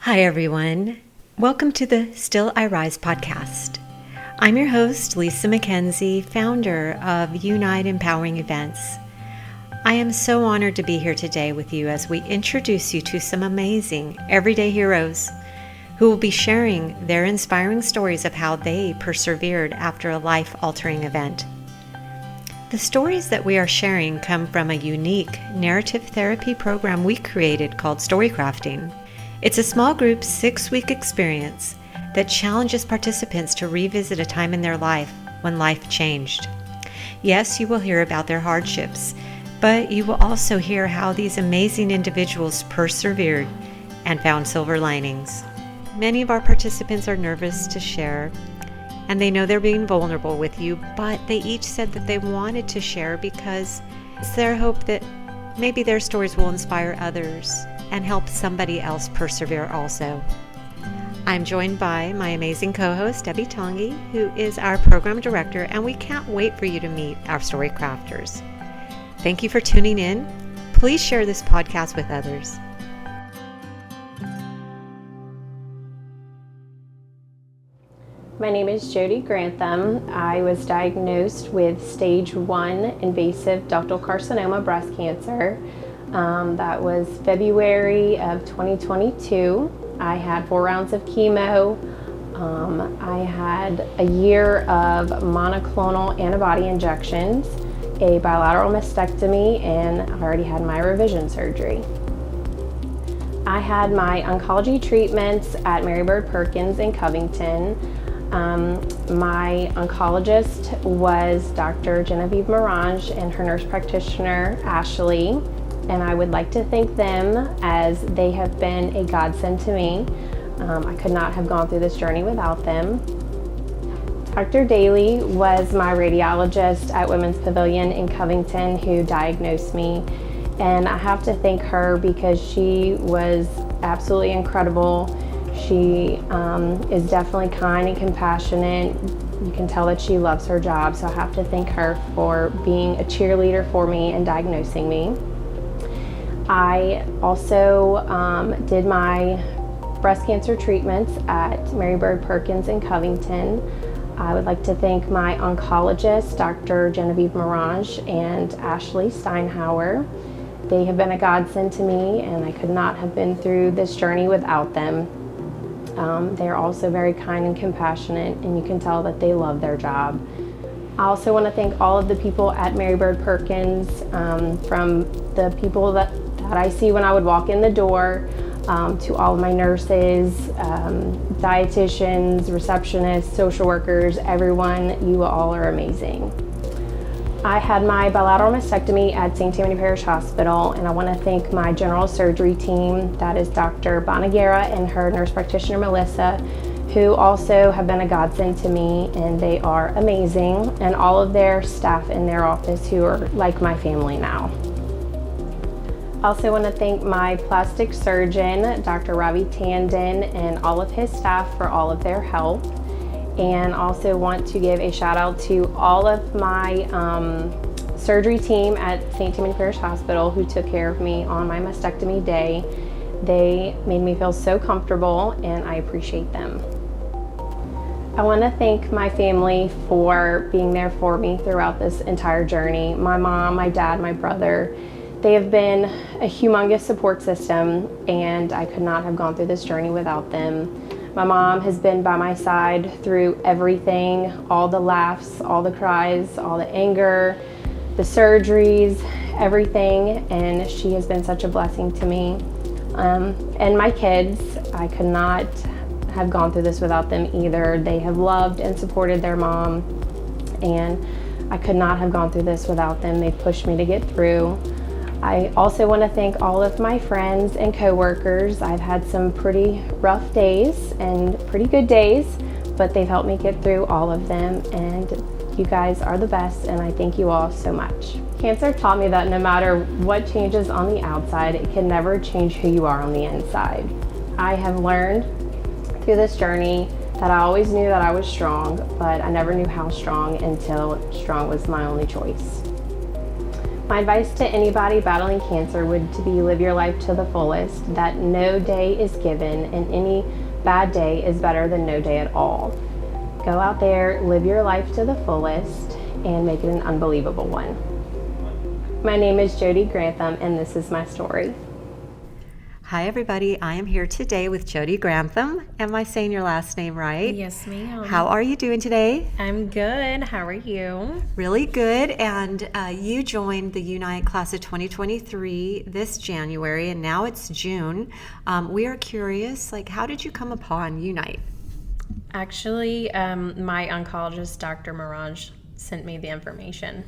Hi, everyone. Welcome to the Still I Rise podcast. I'm your host, Lisa McKenzie, founder of Unite Empowering Events. I am so honored to be here today with you as we introduce you to some amazing everyday heroes who will be sharing their inspiring stories of how they persevered after a life-altering event. The stories that we are sharing come from a unique narrative therapy program we created called Storycrafting. It's a small group 6-week experience that challenges participants to revisit a time in their life when life changed. Yes, you will hear about their hardships, but you will also hear how these amazing individuals persevered and found silver linings. Many of our participants are nervous to share, and they know they're being vulnerable with you, but they each said that they wanted to share because it's their hope that maybe their stories will inspire others and help somebody else persevere also. I'm joined by my amazing co-host, Debbie Tongi, who is our program director, and we can't wait for you to meet our story crafters. Thank you for tuning in. Please share this podcast with others. My name is Jodi Grantham. I was diagnosed with stage 1 invasive ductal carcinoma breast cancer. That was February of 2022. I had 4 rounds of chemo. I had a year of monoclonal antibody injections, a bilateral mastectomy, and I already had my revision surgery. I had my oncology treatments at Mary Bird Perkins in Covington. My oncologist was Dr. Genevieve Morange and her nurse practitioner, Ashley. And I would like to thank them as they have been a godsend to me. I could not have gone through this journey without them. Dr. Daly was my radiologist at Women's Pavilion in Covington who diagnosed me. And I have to thank her because she was absolutely incredible. She is definitely kind and compassionate. You can tell that she loves her job, so I have to thank her for being a cheerleader for me and diagnosing me. I also did my breast cancer treatments at Mary Bird Perkins in Covington. I would like to thank my oncologist, Dr. Genevieve Morange and Ashley Steinhauer. They have been a godsend to me, and I could not have been through this journey without them. They're also very kind and compassionate, and you can tell that they love their job. I also want to thank all of the people at Mary Bird Perkins, from the people that I see when I would walk in the door, to all of my nurses, dietitians, receptionists, social workers, everyone, you all are amazing. I had my bilateral mastectomy at St. Tammany Parish Hospital, and I want to thank my general surgery team, that is Dr. Bonagera and her nurse practitioner, Melissa, who also have been a godsend to me, and they are amazing, and all of their staff in their office who are like my family now. I also want to thank my plastic surgeon, Dr. Ravi Tandon, and all of his staff for all of their help. And also want to give a shout out to all of my surgery team at St. Tammany Parish Hospital who took care of me on my mastectomy day. They made me feel so comfortable, and I appreciate them. I want to thank my family for being there for me throughout this entire journey. My mom, my dad, my brother, they have been a humongous support system, and I could not have gone through this journey without them. My mom has been by my side through everything, all the laughs, all the cries, all the anger, the surgeries, everything, and she has been such a blessing to me. And my kids, I could not have gone through this without them either. They have loved and supported their mom, and I could not have gone through this without them. They've pushed me to get through. I also want to thank all of my friends and coworkers. I've had some pretty rough days and pretty good days, but they've helped me get through all of them, and you guys are the best, and I thank you all so much. Cancer taught me that no matter what changes on the outside, it can never change who you are on the inside. I have learned through this journey that I always knew that I was strong, but I never knew how strong until strong was my only choice. My advice to anybody battling cancer would to be live your life to the fullest, that no day is given and any bad day is better than no day at all. Go out there, live your life to the fullest, and make it an unbelievable one. My name is Jodi Grantham, and this is my story. Hi, everybody. I am here today with Jodi Grantham. Am I saying your last name right? Yes, ma'am. How are you doing today? I'm good. How are you? Really good. And you joined the Unite class of 2023 this January, and now it's June. We are curious, how did you come upon Unite? Actually, my oncologist, Dr. Mirage, sent me the information.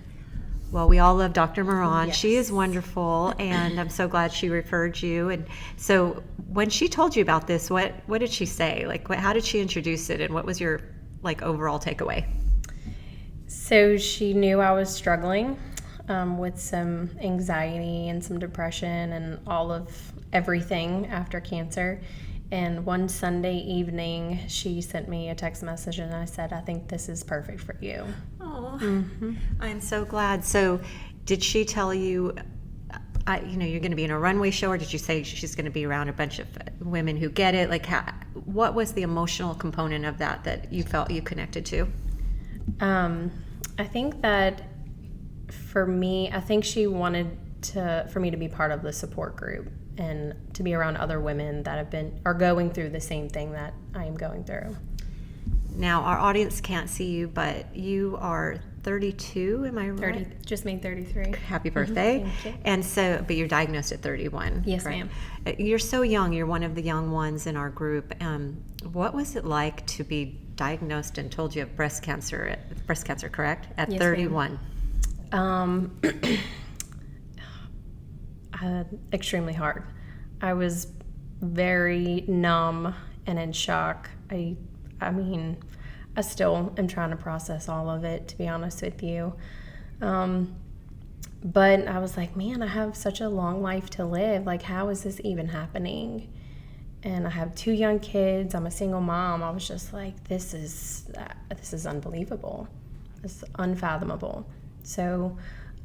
Well, we all love Dr. Moran. Yes. She is wonderful, and I'm so glad she referred you. And so when she told you about this, what did she say? How did she introduce it, and what was your overall takeaway? So she knew I was struggling with some anxiety and some depression and all of everything after cancer. And one Sunday evening, she sent me a text message, and I said, I think this is perfect for you. Oh, I'm so glad. So did she tell you, you're going to be in a runway show, or did you say she's going to be around a bunch of women who get it? What was the emotional component of that you felt you connected to? I think that for me, I think she wanted for me to be part of the support group and to be around other women that are going through the same thing that I am going through. Now, our audience can't see you, but you are 32, am I right? 30, just made 33. Happy birthday. Thank you. And so, but you're diagnosed at 31. Yes, correct? ma'am. You're so young. You're one of the young ones in our group. What was it like to be diagnosed and told you have breast cancer, correct? At Yes, 31. Extremely hard. I was very numb and in shock. I still am trying to process all of it, to be honest with you. But I was like, man, I have such a long life to live. How is this even happening? And I have 2 young kids. I'm a single mom. I was just like, this is unbelievable. It's unfathomable. So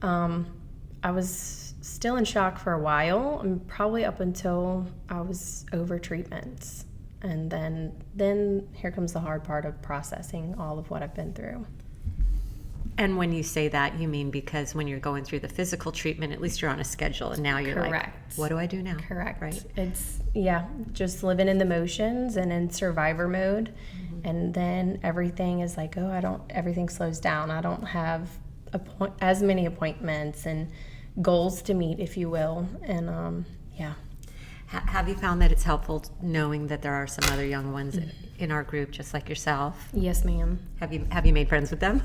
I was still in shock for a while, and probably up until I was over treatments. And then here comes the hard part of processing all of what I've been through. And when you say that, you mean because when you're going through the physical treatment, at least you're on a schedule, and now you're Correct. What do I do now? Correct. Right. It's, just living in the motions and in survivor mode. Mm-hmm. And then everything is everything slows down. I don't have as many appointments and goals to meet, if you will. And Have you found that it's helpful knowing that there are some other young ones in our group just like yourself? Yes, ma'am. Have you made friends with them?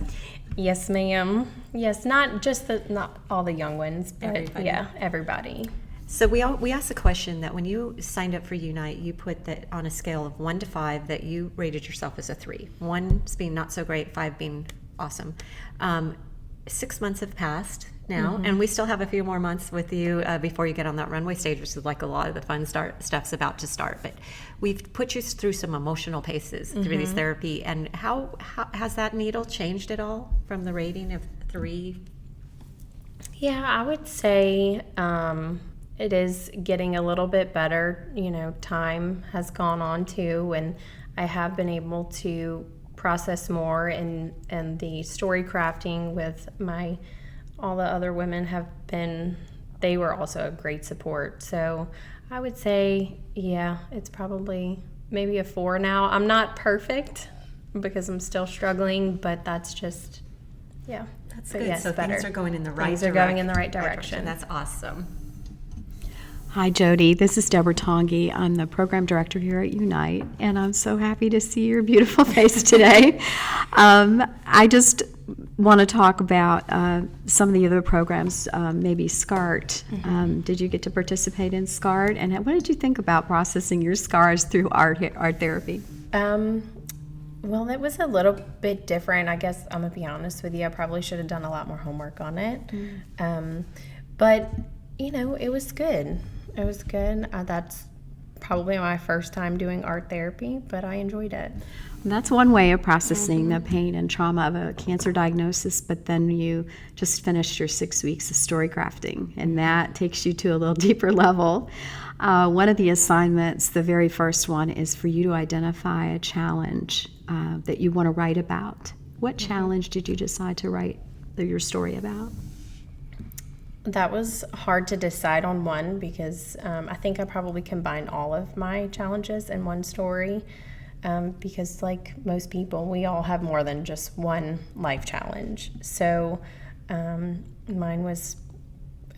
Yes, ma'am. Yes, not all the young ones, but Everybody. yeah, everybody. So we asked the question that when you signed up for Unite, you put that on a scale of 1 to 5 that you rated yourself as a 3. 1 being not so great, 5 being awesome. 6 months have passed now, and we still have a few more months with you before you get on that runway stage, which is a lot of the fun stuff's about to start. But we've put you through some emotional paces through this therapy. And how has that needle changed at all from the rating of 3? Yeah, I would say it is getting a little bit better. Time has gone on too, and I have been able to process more, and the story crafting with all the other women they were also a great support. So I would say, it's probably maybe a 4 now. I'm not perfect because I'm still struggling, but that's just, That's but good. yes, So better. things are going in the right Things direction. are going in the right direction. That's awesome. Hi, Jodi. This is Deborah Tongi. I'm the program director here at Unite, and I'm so happy to see your beautiful face today. I just want to talk about some of the other programs, maybe SCART. Did you get to participate in SCART? And what did you think about processing your scars through art therapy? Well, it was a little bit different. I guess I'm going to be honest with you. I probably should have done a lot more homework on it. But, it was good. It was good. That's probably my first time doing art therapy, but I enjoyed it. And that's one way of processing the pain and trauma of a cancer diagnosis, but then you just finished your 6 weeks of story crafting, and that takes you to a little deeper level. One of the assignments, the very first one, is for you to identify a challenge that you want to write about. What challenge did you decide to write your story about? That was hard to decide on one because I think I probably combined all of my challenges in one story because like most people, we all have more than just one life challenge. So mine was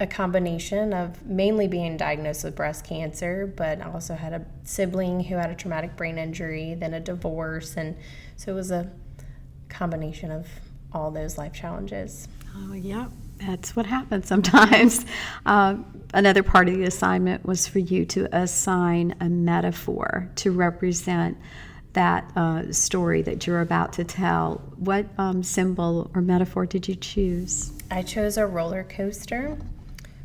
a combination of mainly being diagnosed with breast cancer, but I also had a sibling who had a traumatic brain injury, then a divorce, and so it was a combination of all those life challenges. Oh, yeah. That's what happens sometimes. Another part of the assignment was for you to assign a metaphor to represent that story that you're about to tell. What symbol or metaphor did you choose? I chose a roller coaster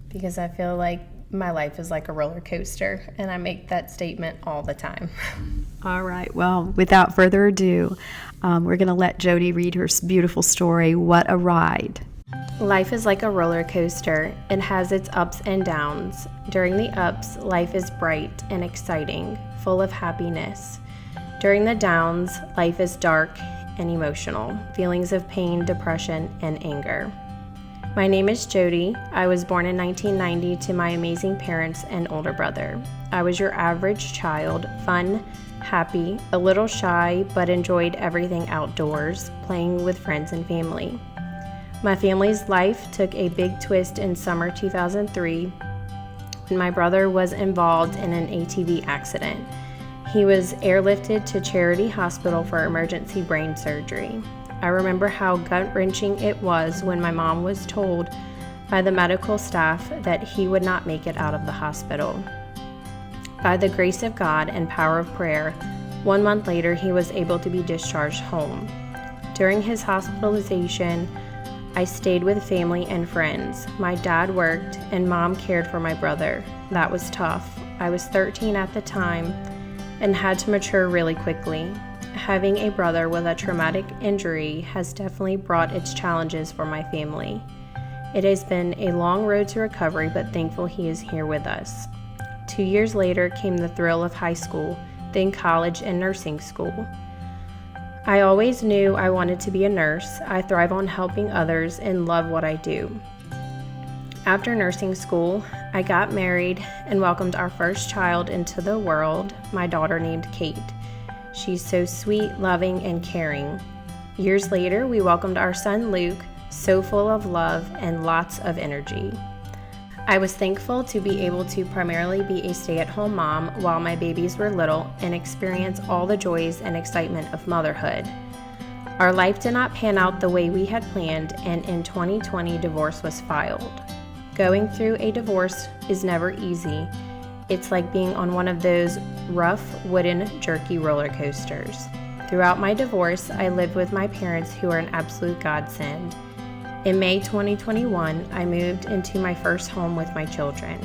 because I feel like my life is like a roller coaster, and I make that statement all the time. All right. Well, without further ado, we're going to let Jodi read her beautiful story, What a Ride. Life is like a roller coaster. It has its ups and downs. During the ups, life is bright and exciting, full of happiness. During the downs, life is dark and emotional, feelings of pain, depression, and anger. My name is Jodi. I was born in 1990 to my amazing parents and older brother. I was your average child, fun, happy, a little shy, but enjoyed everything outdoors, playing with friends and family. My family's life took a big twist in summer 2003 when my brother was involved in an ATV accident. He was airlifted to Charity Hospital for emergency brain surgery. I remember how gut-wrenching it was when my mom was told by the medical staff that he would not make it out of the hospital. By the grace of God and power of prayer, 1 month later he was able to be discharged home. During his hospitalization, I stayed with family and friends. My dad worked and mom cared for my brother. That was tough. I was 13 at the time and had to mature really quickly. Having a brother with a traumatic injury has definitely brought its challenges for my family. It has been a long road to recovery, but thankful he is here with us. 2 years later came the thrill of high school, then college and nursing school. I always knew I wanted to be a nurse. I thrive on helping others and love what I do. After nursing school, I got married and welcomed our first child into the world, my daughter named Kate. She's so sweet, loving, and caring. Years later, we welcomed our son Luke, so full of love and lots of energy. I was thankful to be able to primarily be a stay-at-home mom while my babies were little and experience all the joys and excitement of motherhood. Our life did not pan out the way we had planned, and in 2020, divorce was filed. Going through a divorce is never easy. It's like being on one of those rough, wooden, jerky roller coasters. Throughout my divorce, I lived with my parents who are an absolute godsend. In May 2021, I moved into my first home with my children.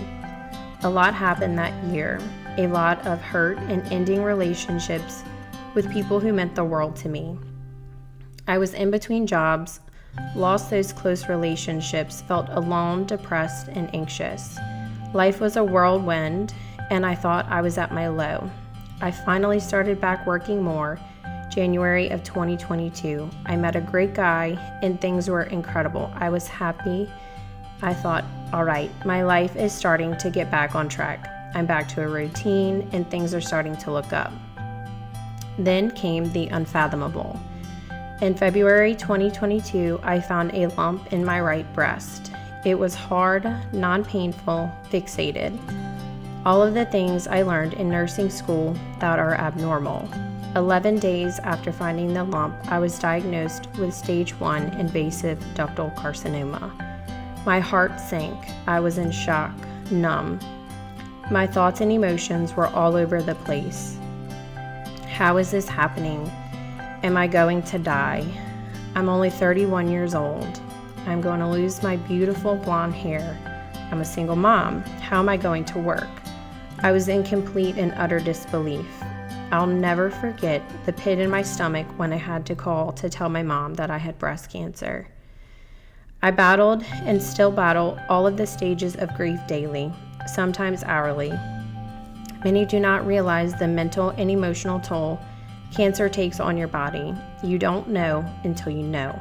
A lot happened that year, a lot of hurt and ending relationships with people who meant the world to me. I was in between jobs, lost those close relationships, felt alone, depressed, and anxious. Life was a whirlwind, and I thought I was at my low. I finally started back working more. January of 2022. I met a great guy and things were incredible. I was happy. I thought, all right, my life is starting to get back on track. I'm back to a routine and things are starting to look up. Then came the unfathomable. In February 2022, I found a lump in my right breast. It was hard, non-painful, fixated. All of the things I learned in nursing school that are abnormal. 11 days after finding the lump, I was diagnosed with stage 1 invasive ductal carcinoma. My heart sank. I was in shock, numb. My thoughts and emotions were all over the place. How is this happening? Am I going to die? I'm only 31 years old. I'm going to lose my beautiful blonde hair. I'm a single mom. How am I going to work? I was in complete and utter disbelief. I'll never forget the pit in my stomach when I had to call to tell my mom that I had breast cancer. I battled and still battle all of the stages of grief daily, sometimes hourly. Many do not realize the mental and emotional toll cancer takes on your body. You don't know until you know.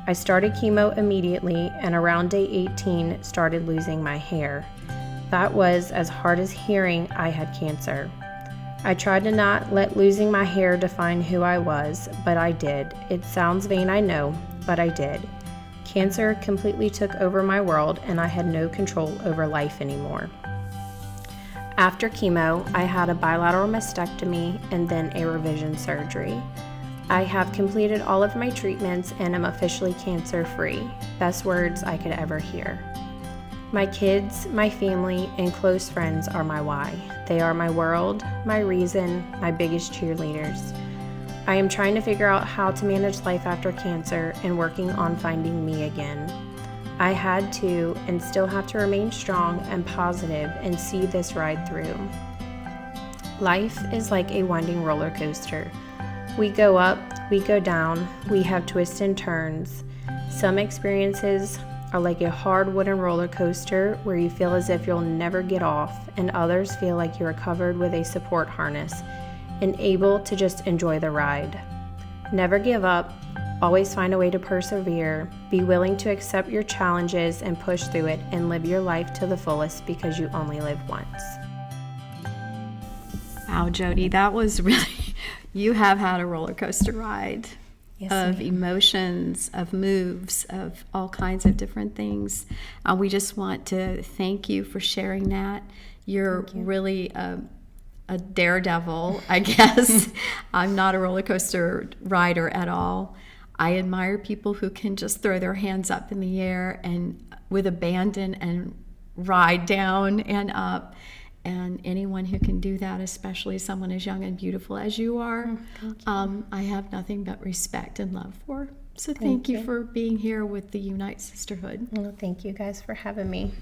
I started chemo immediately, and around day 18 started losing my hair. That was as hard as hearing I had cancer. I tried to not let losing my hair define who I was, but I did. It sounds vain, I know, but I did. Cancer completely took over my world, and I had no control over life anymore. After chemo, I had a bilateral mastectomy and then a revision surgery. I have completed all of my treatments and am officially cancer-free. Best words I could ever hear. My kids, my family, and close friends are my why. They are my world, my reason, my biggest cheerleaders. I am trying to figure out how to manage life after cancer and working on finding me again. I had to and still have to remain strong and positive and see this ride through. Life is like a winding roller coaster. We go up, we go down, we have twists and turns. Some experiences are like a hard wooden roller coaster where you feel as if you'll never get off, and others feel like you are covered with a support harness and able to just enjoy the ride. Never give up, always find a way to persevere, be willing to accept your challenges and push through it, and live your life to the fullest because you only live once. Wow, Jodi, that was really, you have had a roller coaster ride. Yes, of ma'am. emotions, of moves, of all kinds of different things. We just want to thank you for sharing that. You're really a daredevil, I guess. I'm not a roller coaster rider at all. I admire people who can just throw their hands up in the air and with abandon and ride down and up. And anyone who can do that, especially someone as young and beautiful as you are, I have nothing but respect and love for. So thank you for being here with the Unite Sisterhood. Well, thank you guys for having me.